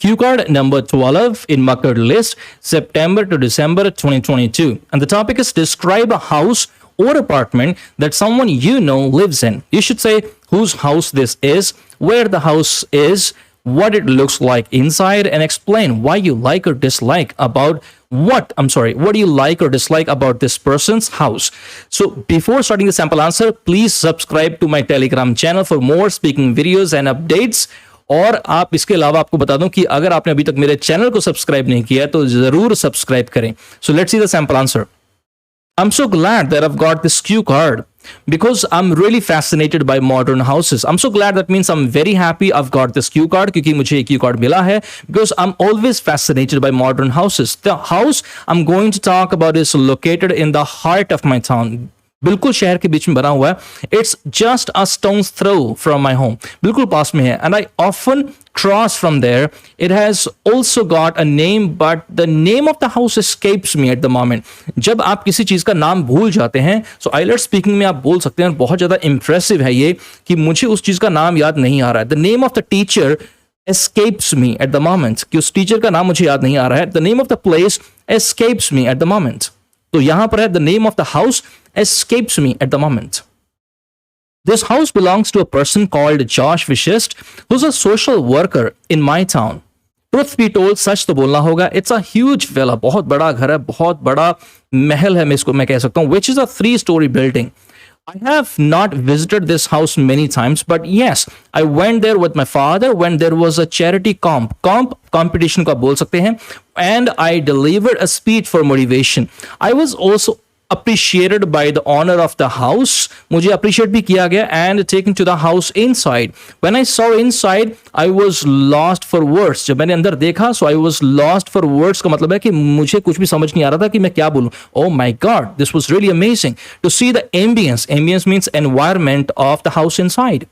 Cue card number 12 in makkar list, September to December 2022. And the topic is describe a house or apartment that someone you know lives in. You should say whose house this is, where the house is, what it looks like inside, and explain why you like or dislike about what do you like or dislike about this person's house. So before starting the sample answer, please subscribe to my Telegram channel for more speaking videos and updates. और आप इसके अलावा आपको बता दूं कि अगर आपने अभी तक मेरे चैनल को सब्सक्राइब नहीं किया तो जरूर सब्सक्राइब करें. So let's see the sample answer. I'm so glad that I've got this cue card because I'm really fascinated by modern houses. I'm so glad, that means I'm very happy I've got this cue card क्योंकि मुझे ये cue card मिला है, because I'm always fascinated by modern houses. The house I'm going to talk about is located in the heart of my town. बिल्कुल शहर के बीच में बना हुआ है. It's just a stone's throw from my home. बिल्कुल पास में है. And I often cross from there. It has also got a name, but the name of the house escapes me at the moment. जब आप किसी चीज का नाम भूल जाते हैं, so IELTS speaking में आप बोल सकते हैं, बहुत ज्यादा impressive है ये कि मुझे उस चीज का नाम याद नहीं आ रहा है. The name of the teacher escapes me at the moment. कि उस टीचर का नाम मुझे याद नहीं आ रहा है. The name of the place escapes me at the moment. तो यहां पर है the name of the house escapes me at the moment. This house belongs to a person called Josh Vishist, who's a social worker in my town. Truth be told, सच तो बोलना होगा. It's a huge villa, बहुत बड़ा घर है, बहुत बड़ा महल है, मैं कह सकता हूँ, which is a 3-story building. I have not visited this house many times, but yes, I went there with my father when there was a charity competition को आप बोल सकते हैं, and I delivered a speech for motivation. I was also appreciated by the owner of the house. मुझे appreciate भी किया गया and taken to the house inside. When I saw inside, I was lost for words. जब मैंने अंदर देखा, so I was lost for words का मतलब है कि मुझे कुछ भी समझ नहीं आ रहा था कि मैं क्या बोलूं. Oh my God, this was really amazing to see the ambience. Ambience means environment of the house inside.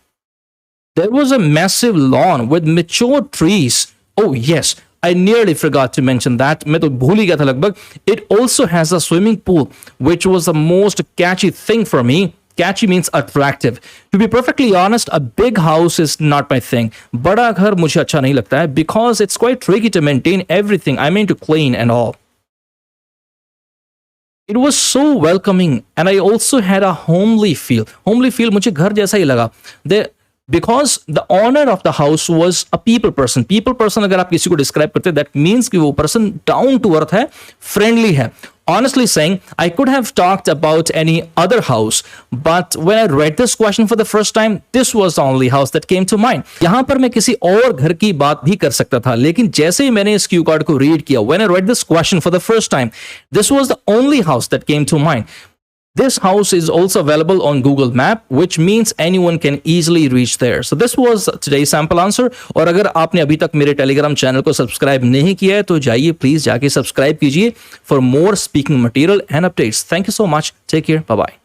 There was a massive lawn with mature trees. Oh yes, I nearly forgot to mention that. मैं तो भूल ही गया था लगभग. It also has a swimming pool, which was the most catchy thing for me. Catchy means attractive. To be perfectly honest, a big house is not my thing. बड़ा घर मुझे अच्छा नहीं लगता है because it's quite tricky to maintain everything. I mean to clean and all. It was so welcoming and I also had a homely feel. Homely feel मुझे घर जैसा ही लगा. Because the owner of the house was a people person. People person अगर आप किसी को describe करते हैं, that means कि वो person down to earth है, friendly है. Honestly saying, I could have talked about any other house, but when I read this question for the first time, this was the only house that came to mind. यहाँ पर मैं किसी और घर की बात भी कर सकता था, लेकिन जैसे ही मैंने इस क्यू कार्ड को रीड किया, when I read this question for the first time, this was the only house that came to mind. This house is also available on Google Map, which means anyone can easily reach there. So this was today's sample answer. और अगर आपने अभी तक मेरे Telegram channel को subscribe नहीं किया है तो जाइए प्लीज जाके सब्सक्राइब कीजिए for more speaking material and updates. Thank you so much. Take care. Bye bye.